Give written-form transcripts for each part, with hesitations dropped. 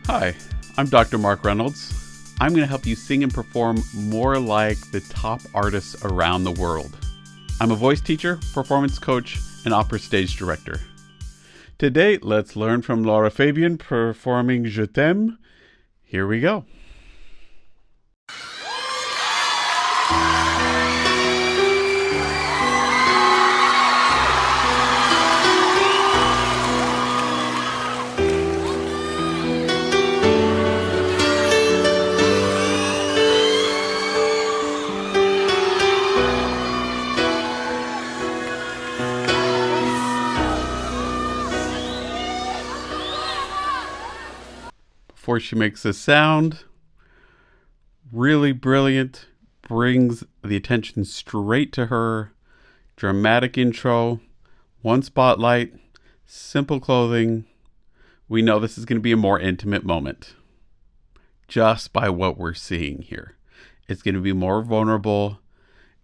Hi, I'm Dr. Marc Reynolds. I'm going to help you sing and perform more like the top artists around the world. I'm a voice teacher, performance coach, and opera stage director. Today, let's learn from Lara Fabian performing Je t'aime. Here we go. Before she makes a sound, really brilliant, brings the attention straight to her. Dramatic intro, one spotlight, simple clothing. We know this is going to be a more intimate moment just by what we're seeing here. It's going to be more vulnerable.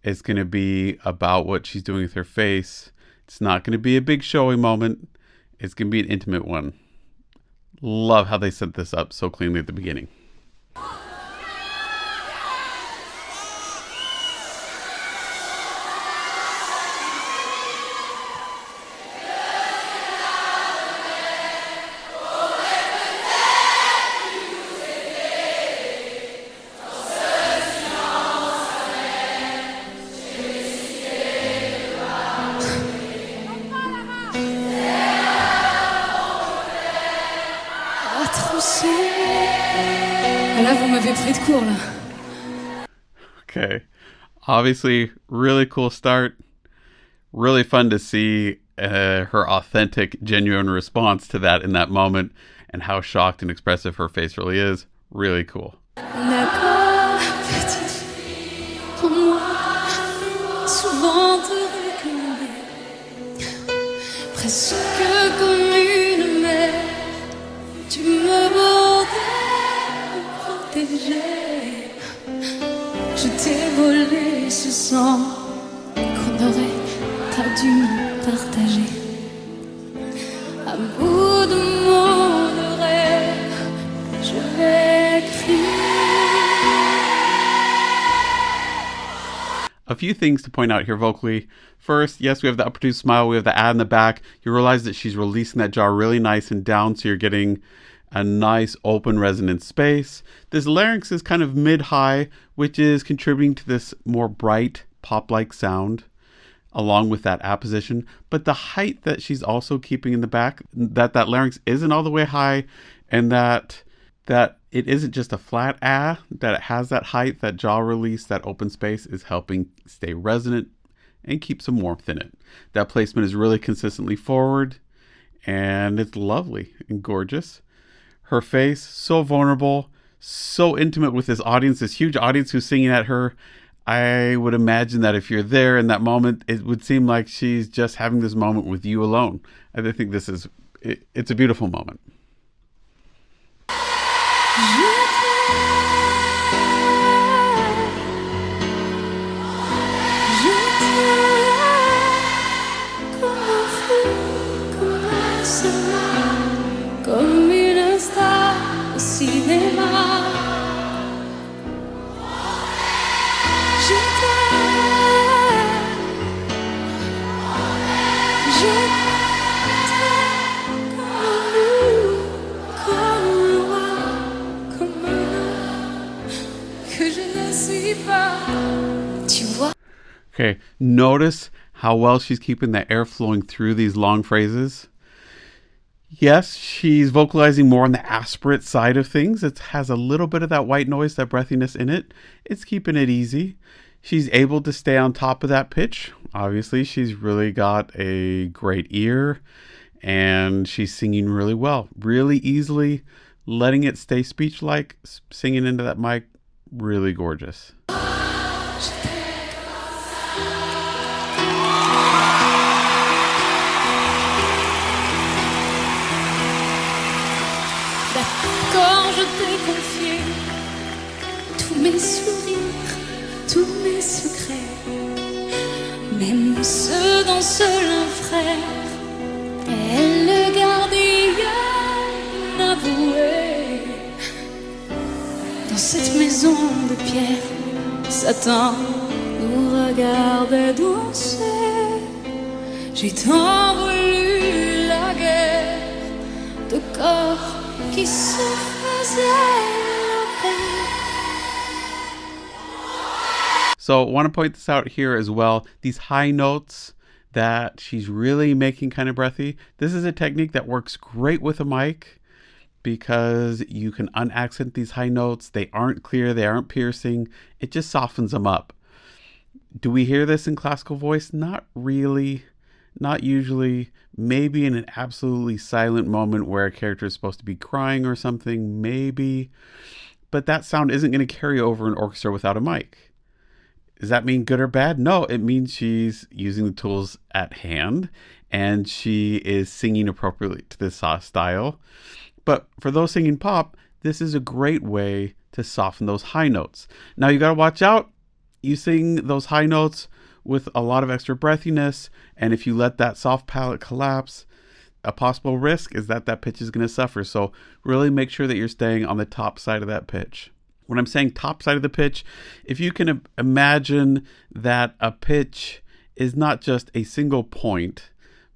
It's going to be about what she's doing with her face. It's not going to be a big showy moment. It's going to be an intimate one. Love how they set this up so cleanly at the beginning. Là, vous m'avez pris de court, là. Okay. Obviously, really cool start. Really fun to see her authentic, genuine response to that in that moment and how shocked and expressive her face really is. Really cool. D'accord, petite fille, pour moi, souvent te recommander. Presque comme une mère, tu me bordais pour protéger. Je t'ai volé ce sang qu'on aurait pas dû partager. À bout de mon rêve, je vais crier. A few things to point out here vocally. First, yes, we have the upper two smile. We have the add in the back. You realize that she's releasing that jaw really nice and down, so you're getting a nice open resonant space. This larynx is kind of mid-high, which is contributing to this more bright pop-like sound along with that apposition. But the height that she's also keeping in the back, that larynx isn't all the way high, and that it isn't just a flat ah, that it has that height, that jaw release, that open space is helping stay resonant and keep some warmth in it. That placement is really consistently forward, and it's lovely and gorgeous. Her face, so vulnerable, so intimate with this audience, this huge audience who's singing at her. I would imagine that if you're there in that moment, it would seem like she's just having this moment with you alone. I think this is, it's a beautiful moment. Comme une star au cinéma. Je t'aime, comme loin, comme un que je ne suis pas. Tu vois? Okay, notice how well she's keeping the air flowing through these long phrases. Yes, she's vocalizing more on the aspirate side of things. It has a little bit of that white noise, that breathiness in it. It's keeping it easy. She's able to stay on top of that pitch. Obviously, she's really got a great ear and she's singing really well, really easily, letting it stay speech-like, singing into that mic, really gorgeous. Quand je t'ai confié tous mes sourires, tous mes secrets, même ceux dont seul un frère est le gardien avoué. cette maison de pierre, Satan nous regardait danser. J'ai tant voulu la guerre de corps qui se faisaient la paix. So I want to point this out here as well. These high notes that she's really making kind of breathy. This is a technique that works great with a mic because you can unaccent these high notes. They aren't clear. They aren't piercing. It just softens them up. Do we hear this in classical voice? Not really. Not usually. Maybe in an absolutely silent moment where a character is supposed to be crying or something. Maybe. But that sound isn't going to carry over an orchestra without a mic. Does that mean good or bad? No, it means she's using the tools at hand and she is singing appropriately to this style. But for those singing pop, this is a great way to soften those high notes. Now you got to watch out. You sing those high notes with a lot of extra breathiness, and if you let that soft palate collapse, a possible risk is that that pitch is going to suffer. So really make sure that you're staying on the top side of that pitch. When I'm saying top side of the pitch, if you can imagine that a pitch is not just a single point,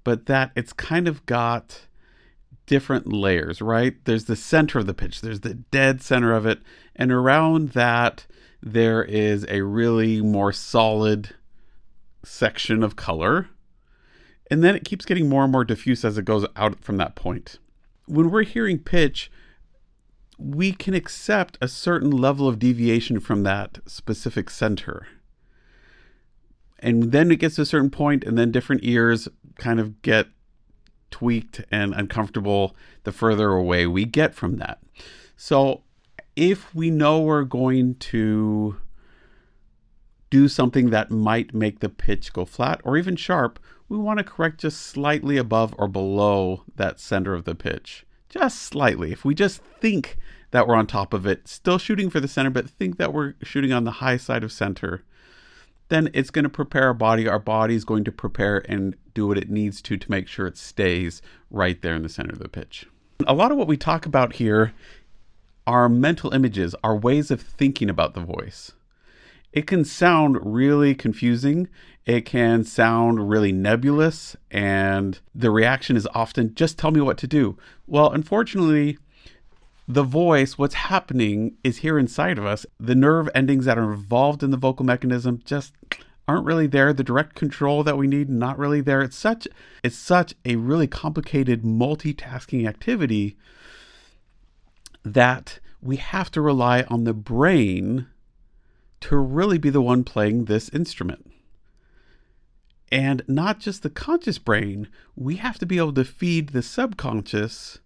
but that it's kind of got different layers, right? There's the center of the pitch, there's the dead center of it, and around that there is a really more solid section of color. And then it keeps getting more and more diffuse as it goes out from that point. When we're hearing pitch, we can accept a certain level of deviation from that specific center. And then it gets to a certain point, and then different ears kind of get tweaked and uncomfortable the further away we get from that. So if we know we're going to do something that might make the pitch go flat or even sharp, we want to correct just slightly above or below that center of the pitch. Just slightly. If we just think that we're on top of it, still shooting for the center, but think that we're shooting on the high side of center, then it's going to prepare our body. Our body is going to prepare and do what it needs to make sure it stays right there in the center of the pitch. A lot of what we talk about here are mental images, are ways of thinking about the voice. It can sound really confusing. It can sound really nebulous, and the reaction is often, just tell me what to do. Well, unfortunately, the voice, what's happening is here inside of us. The nerve endings that are involved in the vocal mechanism just aren't really there. The direct control that we need, not really there. It's such a really complicated multitasking activity that we have to rely on the brain to really be the one playing this instrument. And not just the conscious brain, we have to be able to feed the subconscious,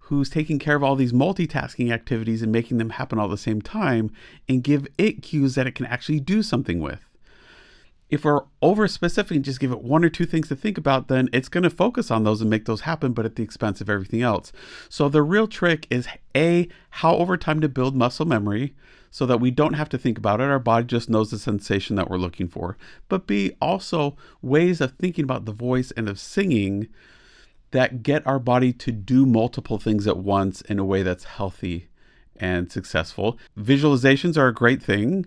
who's taking care of all these multitasking activities and making them happen all at the same time, and give it cues that it can actually do something with. If we're over specific and just give it one or two things to think about, then it's going to focus on those and make those happen, but at the expense of everything else. So the real trick is A, how over time to build muscle memory so that we don't have to think about it. Our body just knows the sensation that we're looking for. But B, also ways of thinking about the voice and of singing that get our body to do multiple things at once in a way that's healthy and successful. Visualizations are a great thing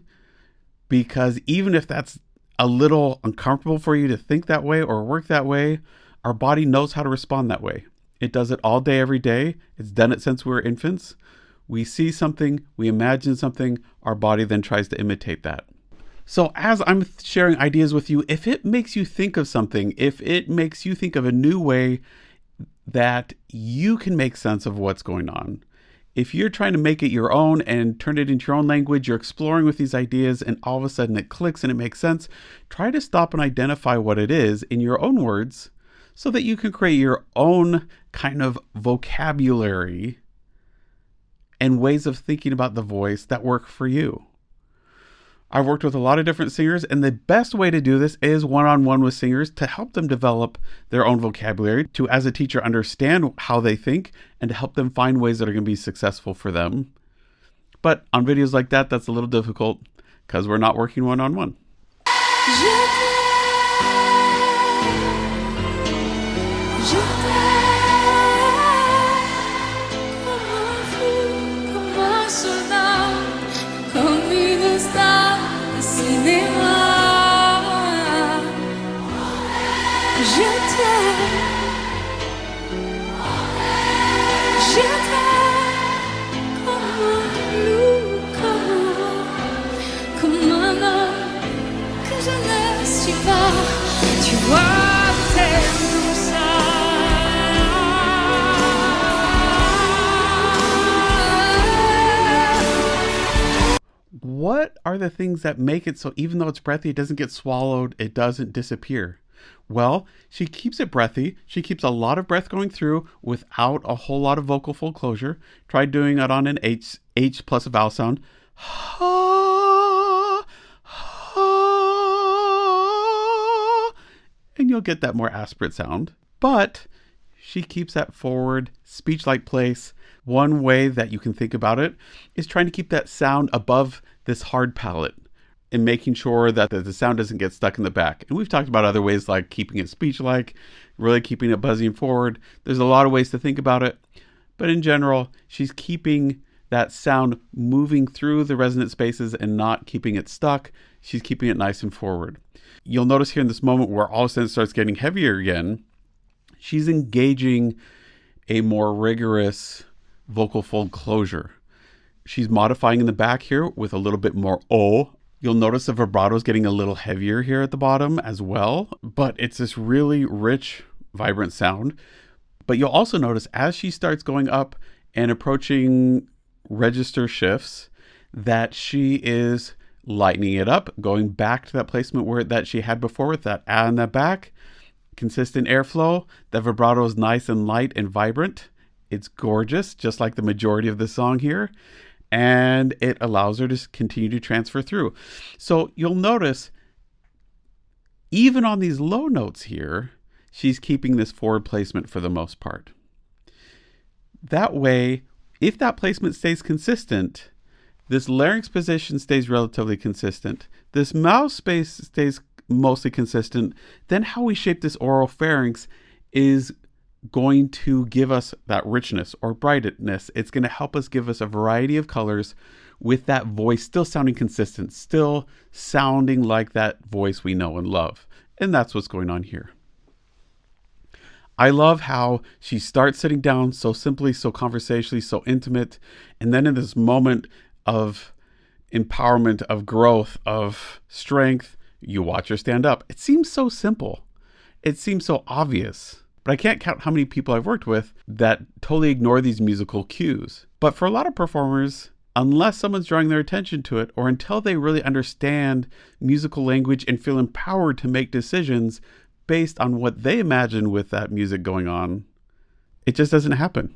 because even if that's a little uncomfortable for you to think that way or work that way, our body knows how to respond that way. It does it all day, every day. It's done it since we were infants. We see something, we imagine something, our body then tries to imitate that. So as I'm sharing ideas with you, if it makes you think of something, if it makes you think of a new way that you can make sense of what's going on, if you're trying to make it your own and turn it into your own language, you're exploring with these ideas and all of a sudden it clicks and it makes sense, try to stop and identify what it is in your own words so that you can create your own kind of vocabulary and ways of thinking about the voice that work for you. I've worked with a lot of different singers, and the best way to do this is one-on-one with singers to help them develop their own vocabulary, to, as a teacher, understand how they think and to help them find ways that are going to be successful for them. But on videos like that, that's a little difficult because we're not working one-on-one. what are the things that make it so even though it's breathy, it doesn't get swallowed, it doesn't disappear? Well, she keeps it breathy. She keeps a lot of breath going through without a whole lot of vocal fold closure. Try doing it on an H plus a vowel sound. Ha, ha, and you'll get that more aspirate sound. But she keeps that forward, speech-like place. One way that you can think about it is trying to keep that sound above this hard palate and making sure that the sound doesn't get stuck in the back. And we've talked about other ways like keeping it speech-like, really keeping it buzzing forward. There's a lot of ways to think about it. But in general, she's keeping that sound moving through the resonant spaces and not keeping it stuck. She's keeping it nice and forward. You'll notice here in this moment where all of a sudden it starts getting heavier again, she's engaging a more rigorous vocal fold closure. She's modifying in the back here with a little bit more O. You'll notice the vibrato is getting a little heavier here at the bottom as well, but it's this really rich, vibrant sound. But you'll also notice as she starts going up and approaching register shifts that she is lightening it up, going back to that placement that she had before with that A in the back, consistent airflow. The vibrato is nice and light and vibrant. It's gorgeous, just like the majority of the song here. And it allows her to continue to transfer through. So you'll notice, even on these low notes here, she's keeping this forward placement for the most part. That way, if that placement stays consistent, this larynx position stays relatively consistent, this mouth space stays mostly consistent, then how we shape this oral pharynx is going to give us that richness or brightness. It's going to help us give us a variety of colors with that voice still sounding consistent, still sounding like that voice we know and love. And that's what's going on here. I love how she starts sitting down so simply, so conversationally, so intimate. And then in this moment of empowerment, of growth, of strength, you watch her stand up. It seems so simple. It seems so obvious. But I can't count how many people I've worked with that totally ignore these musical cues. But for a lot of performers, unless someone's drawing their attention to it, or until they really understand musical language and feel empowered to make decisions based on what they imagine with that music going on, it just doesn't happen.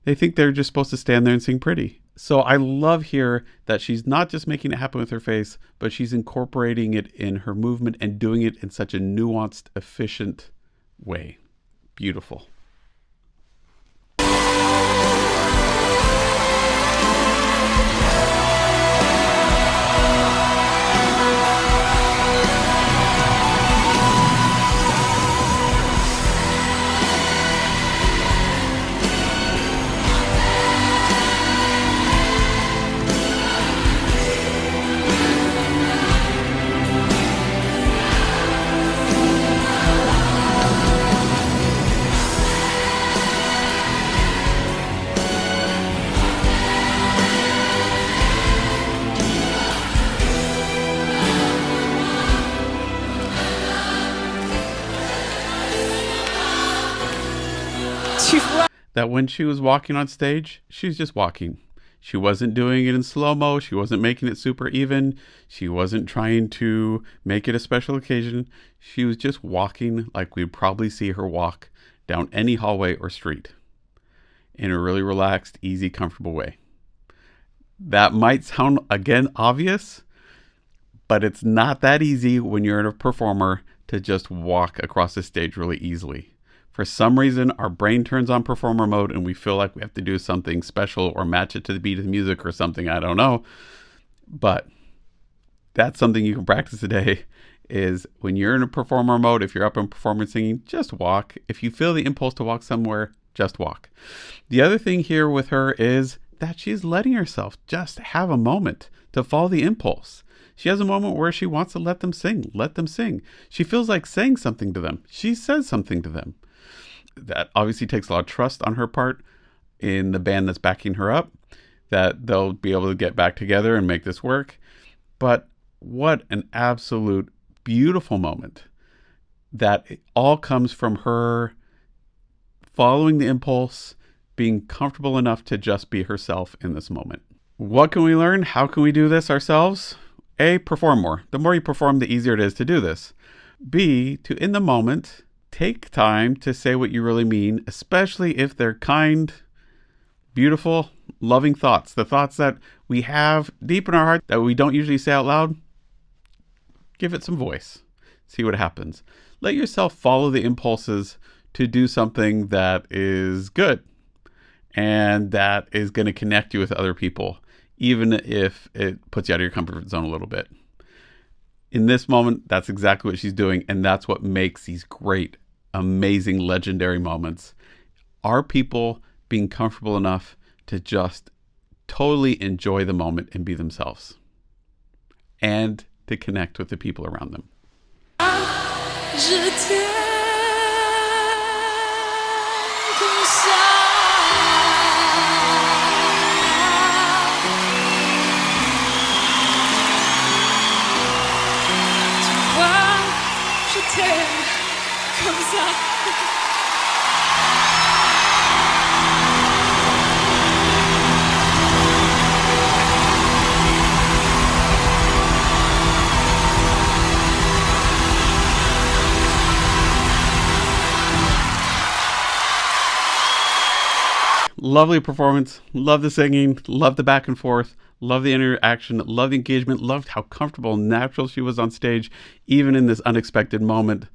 They think they're just supposed to stand there and sing pretty. So I love here that she's not just making it happen with her face, but she's incorporating it in her movement and doing it in such a nuanced, efficient way. Beautiful. That when she was walking on stage, she was just walking. She wasn't doing it in slow-mo. She wasn't making it super even. She wasn't trying to make it a special occasion. She was just walking like we'd probably see her walk down any hallway or street in a really relaxed, easy, comfortable way. That might sound, again, obvious, but it's not that easy when you're a performer to just walk across the stage really easily. For some reason, our brain turns on performer mode and we feel like we have to do something special or match it to the beat of the music or something. I don't know. But that's something you can practice today is when you're in a performer mode, if you're up in performance singing, just walk. If you feel the impulse to walk somewhere, just walk. The other thing here with her is that she's letting herself just have a moment to follow the impulse. She has a moment where she wants to let them sing. Let them sing. She feels like saying something to them. She says something to them. That obviously takes a lot of trust on her part in the band that's backing her up, that they'll be able to get back together and make this work. But what an absolute beautiful moment that it all comes from her following the impulse, being comfortable enough to just be herself in this moment. What can we learn? How can we do this ourselves? A, perform more. The more you perform, the easier it is to do this. B, to in the moment, take time to say what you really mean, especially if they're kind, beautiful, loving thoughts. The thoughts that we have deep in our heart that we don't usually say out loud. Give it some voice. See what happens. Let yourself follow the impulses to do something that is good and that is going to connect you with other people, even if it puts you out of your comfort zone a little bit. In this moment, that's exactly what she's doing, and that's what makes these great, amazing, legendary moments. Are people being comfortable enough to just totally enjoy the moment and be themselves, and to connect with the people around them? Je t'aime comme ça. Tu vois, je t'aime comme ça. Lovely performance. Love the singing. Love the back and forth. Love the interaction. Love the engagement. Loved how comfortable and natural she was on stage, even in this unexpected moment.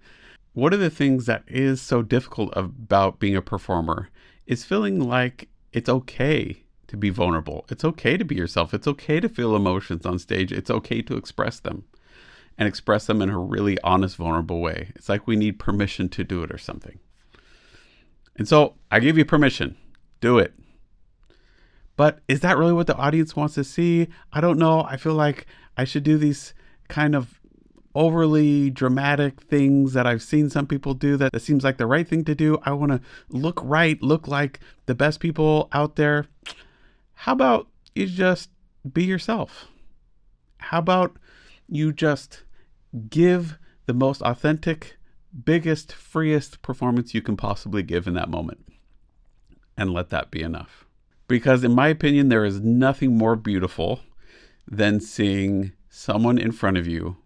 One of the things that is so difficult about being a performer is feeling like it's okay to be vulnerable. It's okay to be yourself. It's okay to feel emotions on stage. It's okay to express them, and express them in a really honest, vulnerable way. It's like we need permission to do it or something. And so I give you permission. Do it. But is that really what the audience wants to see? I don't know. I feel like I should do these kind of overly dramatic things that I've seen some people do that seems like the right thing to do. I want to look right, look like the best people out there. How about you just be yourself? How about you just give the most authentic, biggest, freest performance you can possibly give in that moment? And let that be enough. Because in my opinion, there is nothing more beautiful than seeing someone in front of you,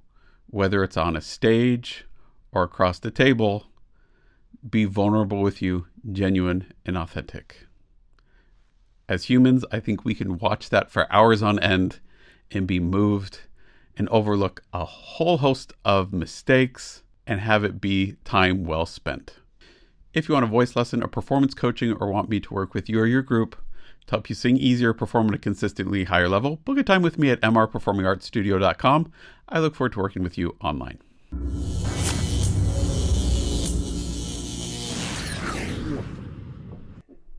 whether it's on a stage or across the table, be vulnerable with you, genuine and authentic. As humans, I think we can watch that for hours on end and be moved and overlook a whole host of mistakes and have it be time well spent. If you want a voice lesson or performance coaching, or want me to work with you or your group to help you sing easier, perform at a consistently higher level, book a time with me at mrperformingartsstudio.com. I look forward to working with you online.